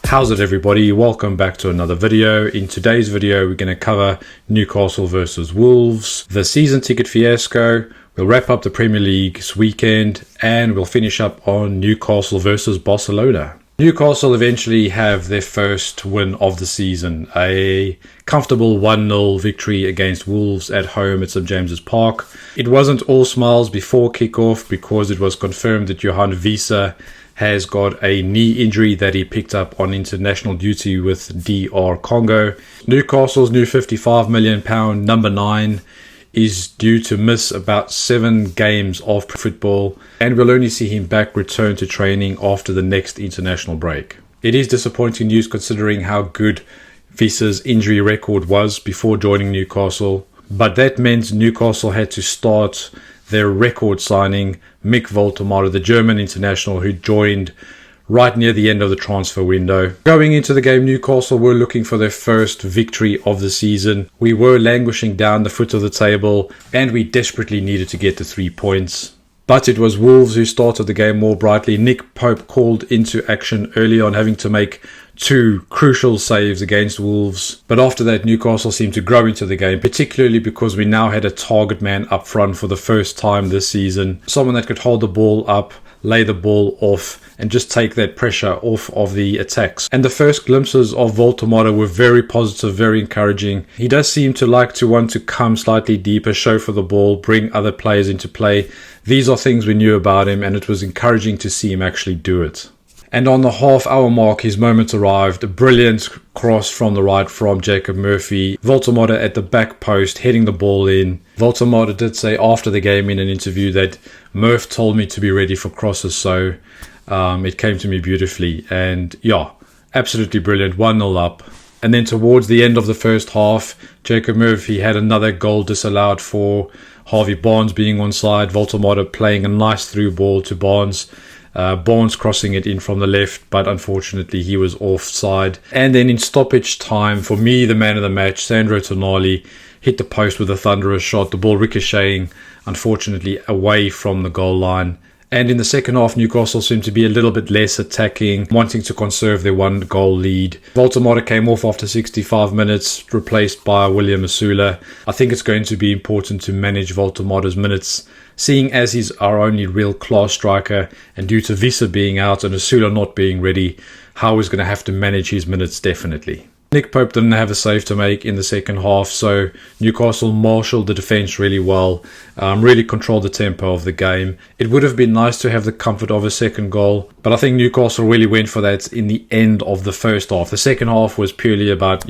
How's it, everybody? Welcome back to another video. In today's video, we're going to cover Newcastle versus Wolves, the season ticket fiasco. We'll wrap up the Premier League's weekend and we'll finish up on Newcastle versus Barcelona. Newcastle eventually have their first win of the season, a comfortable 1-0 victory against Wolves at home at St James's Park. It wasn't all smiles before kickoff because it was confirmed that Johan Visa has got a knee injury that he picked up on international duty with DR Congo. Newcastle's new £55 million number 9 is due to miss about 7 games of football, and we'll only see him back return to training after the next international break. It is disappointing news considering how good Visa's injury record was before joining Newcastle, but that meant Newcastle had to start their record signing Mick Voltemade, the German international who joined right near the end of the transfer window. Going into the game, Newcastle were looking for their first victory of the season. We were languishing down the foot of the table and we desperately needed to get the 3 points. But it was Wolves who started the game more brightly. Nick Pope called into action early on, having to make 2 crucial saves against Wolves. But after that, Newcastle seemed to grow into the game, particularly because we now had a target man up front for the first time this season. Someone that could hold the ball up, lay the ball off, and just take that pressure off of the attacks. And the first glimpses of Voltemade were very positive, very encouraging. He does seem to like to want to come slightly deeper, show for the ball, bring other players into play. These are things we knew about him, and it was encouraging to see him actually do it. And on the half-hour mark, his moment arrived. A brilliant cross from the right from Jacob Murphy. Voltemade at the back post, heading the ball in. Voltemade did say after the game in an interview that Murph told me to be ready for crosses, so it came to me beautifully. And yeah, absolutely brilliant. 1-0 up. And then towards the end of the first half, Jacob Murphy had another goal disallowed for Harvey Barnes being onside. Voltemade playing a nice through ball to Barnes. Barnes crossing it in from the left, but unfortunately he was offside. And then in stoppage time, for me, the man of the match, Sandro Tonali, hit the post with a thunderous shot, the ball ricocheting, unfortunately, away from the goal line. And in the second half, Newcastle seemed to be a little bit less attacking, wanting to conserve their 1-goal lead. Voltemade came off after 65 minutes, replaced by William Asula. I think it's going to be important to manage Voltemade's minutes, seeing as he's our only real class striker, and due to Visa being out and Asula not being ready, Howe is going to have to manage his minutes definitely. Nick Pope didn't have a save to make in the second half, so Newcastle marshalled the defence really well, really controlled the tempo of the game. It would have been nice to have the comfort of a second goal, but I think Newcastle really went for that in the end of the first half. The second half was purely about,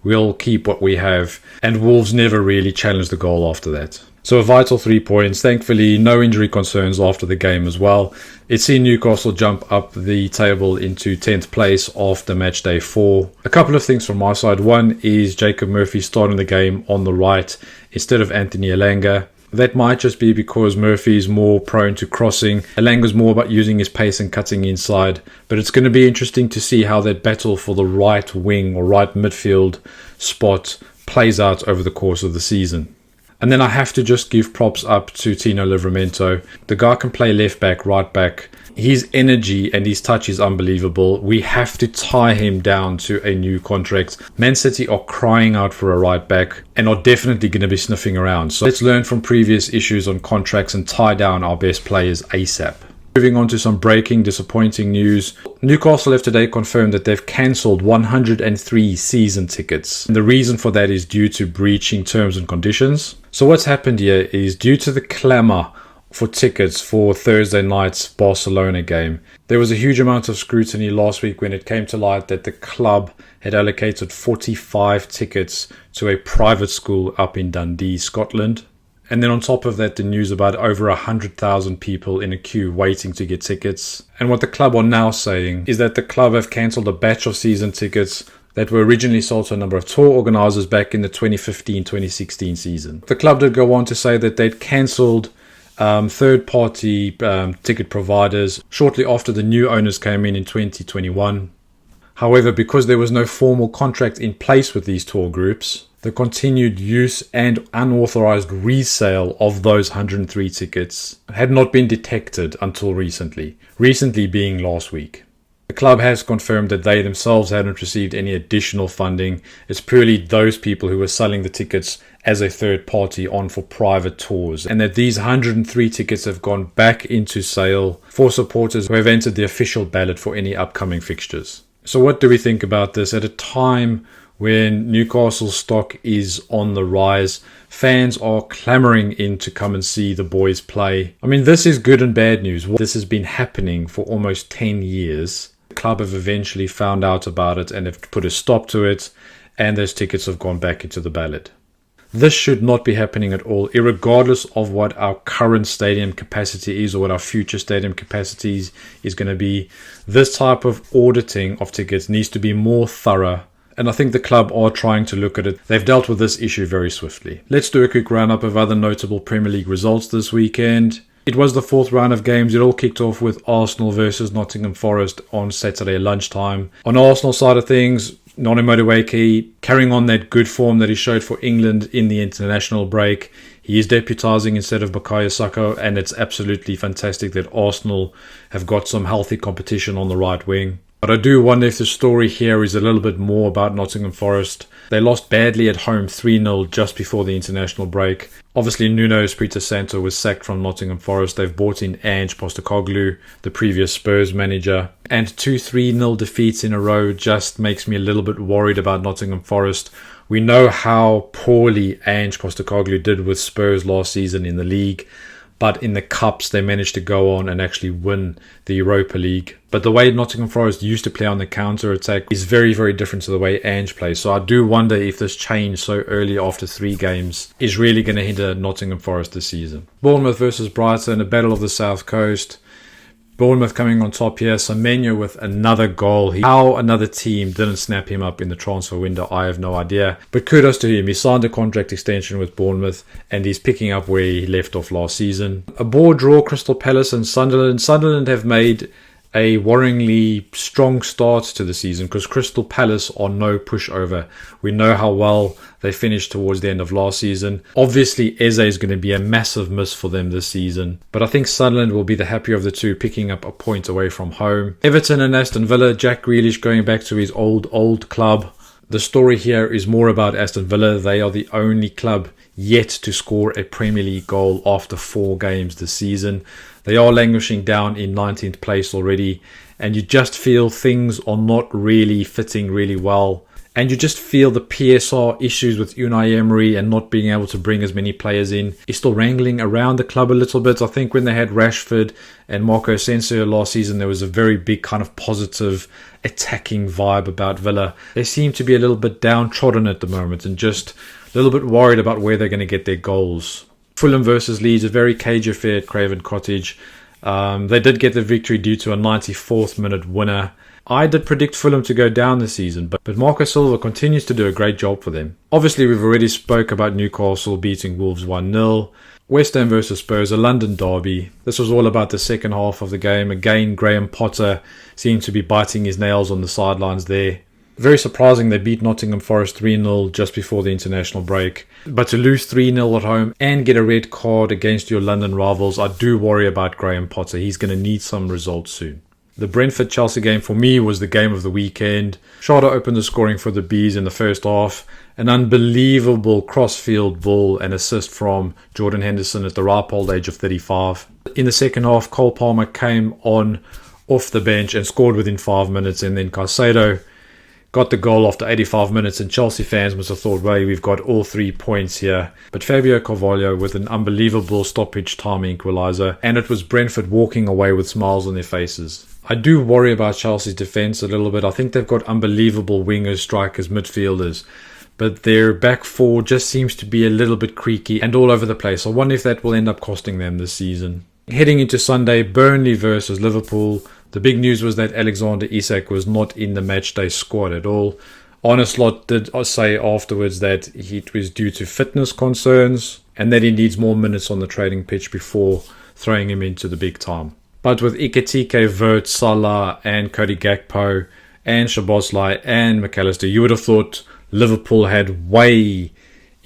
we'll keep what we have, and Wolves never really challenged the goal after that. So a vital 3 points. Thankfully, no injury concerns after the game as well. It's seen Newcastle jump up the table into 10th place after match day 4. A couple of things from my side. One is Jacob Murphy starting the game on the right instead of Anthony Elanga. That might just be because Murphy is more prone to crossing. Elanga's more about using his pace and cutting inside. But it's going to be interesting to see how that battle for the right wing or right midfield spot plays out over the course of the season. And then I have to just give props up to Tino Livramento. The guy can play left back, right back. His energy and his touch is unbelievable. We have to tie him down to a new contract. Man City are crying out for a right back and are definitely going to be sniffing around. So let's learn from previous issues on contracts and tie down our best players ASAP. Moving on to some breaking, disappointing news. Newcastle have today confirmed that they've cancelled 103 season tickets. And the reason for that is due to breaching terms and conditions. So what's happened here is due to the clamour for tickets for Thursday night's Barcelona game, there was a huge amount of scrutiny last week when it came to light that the club had allocated 45 tickets to a private school up in Dundee, Scotland. And then on top of that, the news about over 100,000 people in a queue waiting to get tickets. And what the club are now saying is that the club have cancelled a batch of season tickets that were originally sold to a number of tour organisers back in the 2015-2016 season. The club did go on to say that they'd cancelled third-party ticket providers shortly after the new owners came in 2021. However, because there was no formal contract in place with these tour groups, the continued use and unauthorized resale of those 103 tickets had not been detected until recently being last week. The club has confirmed that they themselves hadn't received any additional funding. It's purely those people who were selling the tickets as a third party on for private tours, and that these 103 tickets have gone back into sale for supporters who have entered the official ballot for any upcoming fixtures. So what do we think about this? At a time when Newcastle's stock is on the rise, fans are clamoring in to come and see the boys play. I mean, this is good and bad news. This has been happening for almost 10 years. The club have eventually found out about it and have put a stop to it, and those tickets have gone back into the ballot. This should not be happening at all, irregardless of what our current stadium capacity is or what our future stadium capacities is going to be. This type of auditing of tickets needs to be more thorough, and I think the club are trying to look at it. They've dealt with this issue very swiftly. Let's do a quick roundup of other notable Premier League results this weekend. It was the fourth round of games. It all kicked off with Arsenal versus Nottingham Forest on Saturday lunchtime. On the Arsenal side of things, Noni Madueke carrying on that good form that he showed for England in the international break. He is deputising instead of Bukayo Saka, and it's absolutely fantastic that Arsenal have got some healthy competition on the right wing. But I do wonder if the story here is a little bit more about Nottingham Forest. They lost badly at home 3-0 just before the international break. Obviously, Nuno Espirito Santo was sacked from Nottingham Forest. They've brought in Ange Postecoglou, the previous Spurs manager. And 2 3-0 defeats in a row just makes me a little bit worried about Nottingham Forest. We know how poorly Ange Postecoglou did with Spurs last season in the league. But in the Cups, they managed to go on and actually win the Europa League. But the way Nottingham Forest used to play on the counter-attack is very, very different to the way Ange plays. So I do wonder if this change so early after 3 games is really going to hinder Nottingham Forest this season. Bournemouth versus Brighton, a battle of the South Coast. Bournemouth coming on top here. Semenyo with another goal. How another team didn't snap him up in the transfer window, I have no idea. But kudos to him. He signed a contract extension with Bournemouth and he's picking up where he left off last season. A bore draw, Crystal Palace and Sunderland. Sunderland have made a worryingly strong start to the season because Crystal Palace are no pushover. We know how well they finished towards the end of last season. Obviously, Eze is going to be a massive miss for them this season, but I think Sunderland will be the happier of the two, picking up a point away from home. Everton and Aston Villa, Jack Grealish going back to his old club. The story here is more about Aston Villa. They are the only club yet to score a Premier League goal after 4 games this season. They are languishing down in 19th place already, and you just feel things are not really fitting really well. And you just feel the PSR issues with Unai Emery and not being able to bring as many players in is still wrangling around the club a little bit. I think when they had Rashford and Marco Asensio last season, there was a very big kind of positive attacking vibe about Villa. They seem to be a little bit downtrodden at the moment and just a little bit worried about where they're going to get their goals. Fulham versus Leeds, a very cagey affair at Craven Cottage. They did get the victory due to a 94th minute winner. I did predict Fulham to go down this season, but Marco Silva continues to do a great job for them. Obviously, we've already spoke about Newcastle beating Wolves 1-0. West Ham versus Spurs, a London derby. This was all about the second half of the game. Again, Graham Potter seemed to be biting his nails on the sidelines there. Very surprising they beat Nottingham Forest 3-0 just before the international break. But to lose 3-0 at home and get a red card against your London rivals, I do worry about Graham Potter. He's going to need some results soon. The Brentford-Chelsea game for me was the game of the weekend. Shada opened the scoring for the Bees in the first half. An unbelievable cross-field ball and assist from Jordan Henderson at the ripe old age of 35. In the second half, Cole Palmer came on off the bench and scored within 5 minutes, and then Caicedo got the goal after 85 minutes, and Chelsea fans must have thought, well, we've got all 3 points here. But Fabio Carvalho with an unbelievable stoppage time equaliser, and it was Brentford walking away with smiles on their faces. I do worry about Chelsea's defence a little bit. I think they've got unbelievable wingers, strikers, midfielders, but their back four just seems to be a little bit creaky and all over the place. I wonder if that will end up costing them this season. Heading into Sunday, Burnley versus Liverpool. The big news was that Alexander Isak was not in the matchday squad at all. Arne Slot did say afterwards that it was due to fitness concerns and that he needs more minutes on the training pitch before throwing him into the big time. But with Ekitike, Vert, Salah and Cody Gakpo and Szoboszlai and McAllister, you would have thought Liverpool had way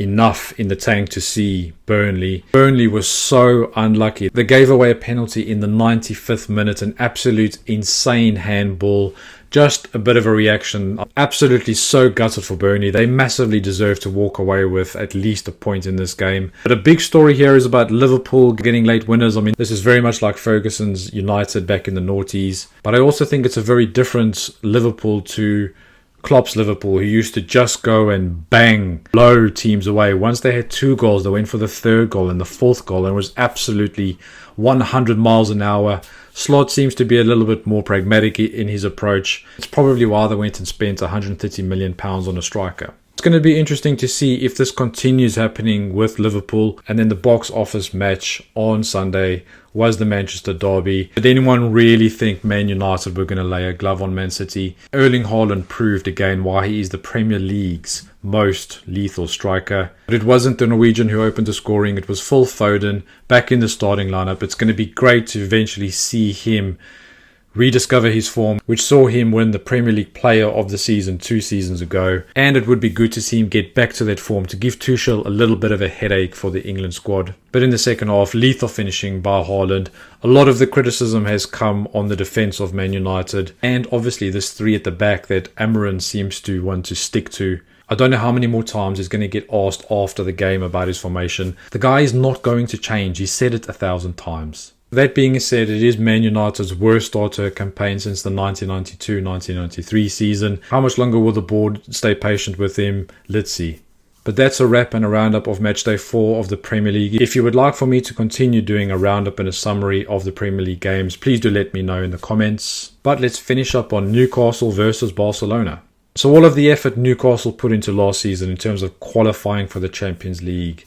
enough in the tank to see Burnley. Burnley was so unlucky. They gave away a penalty in the 95th minute, an absolute insane handball. Just a bit of a reaction. Absolutely so gutted for Burnley. They massively deserve to walk away with at least a point in this game. But a big story here is about Liverpool getting late winners. I mean, this is very much like Ferguson's United back in the noughties. But I also think it's a very different Liverpool to Klopp's Liverpool, who used to just go and bang, blow teams away. Once they had 2 goals, they went for the 3rd goal and the 4th goal, and it was absolutely 100 miles an hour. Slot seems to be a little bit more pragmatic in his approach. It's probably why they went and spent £130 million on a striker. It's going to be interesting to see if this continues happening with Liverpool. And then the box office match on Sunday was the Manchester derby. Did anyone really think Man United were going to lay a glove on Man City? Erling Haaland proved again why he is the Premier League's most lethal striker. But it wasn't the Norwegian who opened the scoring. It was Phil Foden back in the starting lineup. It's going to be great to eventually see him rediscover his form, which saw him win the Premier League Player of the Season 2 seasons ago. And it would be good to see him get back to that form to give Tuchel a little bit of a headache for the England squad. But in the second half, lethal finishing by Haaland. A lot of the criticism has come on the defence of Man United, and obviously this 3 at the back that Amarin seems to want to stick to. I don't know how many more times he's going to get asked after the game about his formation. The guy is not going to change. He said it 1,000 times. That being said, it is Man United's worst starter campaign since the 1992-1993 season. How much longer will the board stay patient with him? Let's see. But that's a wrap and a roundup of matchday 4 of the Premier League. If you would like for me to continue doing a roundup and a summary of the Premier League games, please do let me know in the comments. But let's finish up on Newcastle versus Barcelona. So all of the effort Newcastle put into last season in terms of qualifying for the Champions League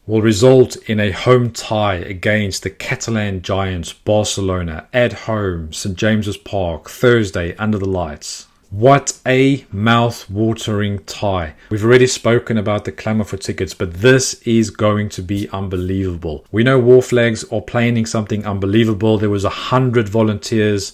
will result in a home tie against the Catalan giants Barcelona at home, St James's Park, Thursday under the lights. What a mouth-watering tie. We've already spoken about the clamour for tickets, but this is going to be unbelievable. We know War Flags are planning something unbelievable. There was 100 volunteers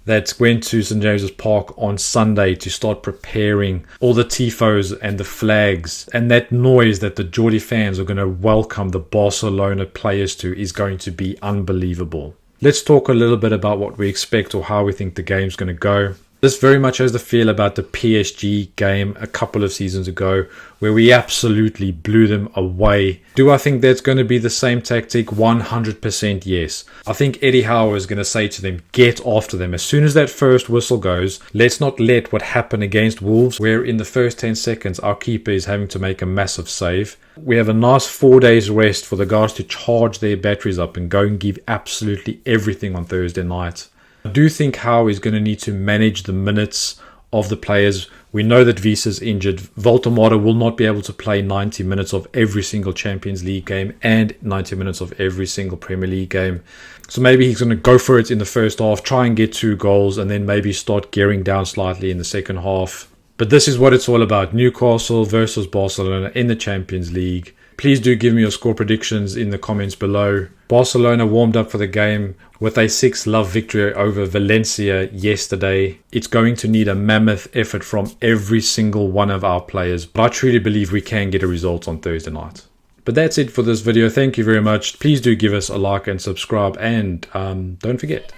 that went to St James's Park on Sunday to start preparing all the tifos and the flags. And that noise that the Geordie fans are going to welcome the Barcelona players to is going to be unbelievable. Let's talk a little bit about what we expect or how we think the game's going to go. This very much has the feel about the PSG game a couple of seasons ago, where we absolutely blew them away. Do I think that's going to be the same tactic? 100% yes. I think Eddie Howe is going to say to them, get after them. As soon as that first whistle goes, let's not let what happened against Wolves, where in the first 10 seconds our keeper is having to make a massive save. We have a nice 4 days rest for the guys to charge their batteries up and go and give absolutely everything on Thursday night. I do think Howe is going to need to manage the minutes of the players. We know that Visa's injured. Voltemada will not be able to play 90 minutes of every single Champions League game and 90 minutes of every single Premier League game. So maybe he's going to go for it in the first half, try and get 2 goals, and then maybe start gearing down slightly in the second half. But this is what it's all about. Newcastle versus Barcelona in the Champions League. Please do give me your score predictions in the comments below. Barcelona warmed up for the game with a 6-0 victory over Valencia yesterday. It's going to need a mammoth effort from every single one of our players, but I truly believe we can get a result on Thursday night. But that's it for this video. Thank you very much. Please do give us a like and subscribe, and don't forget,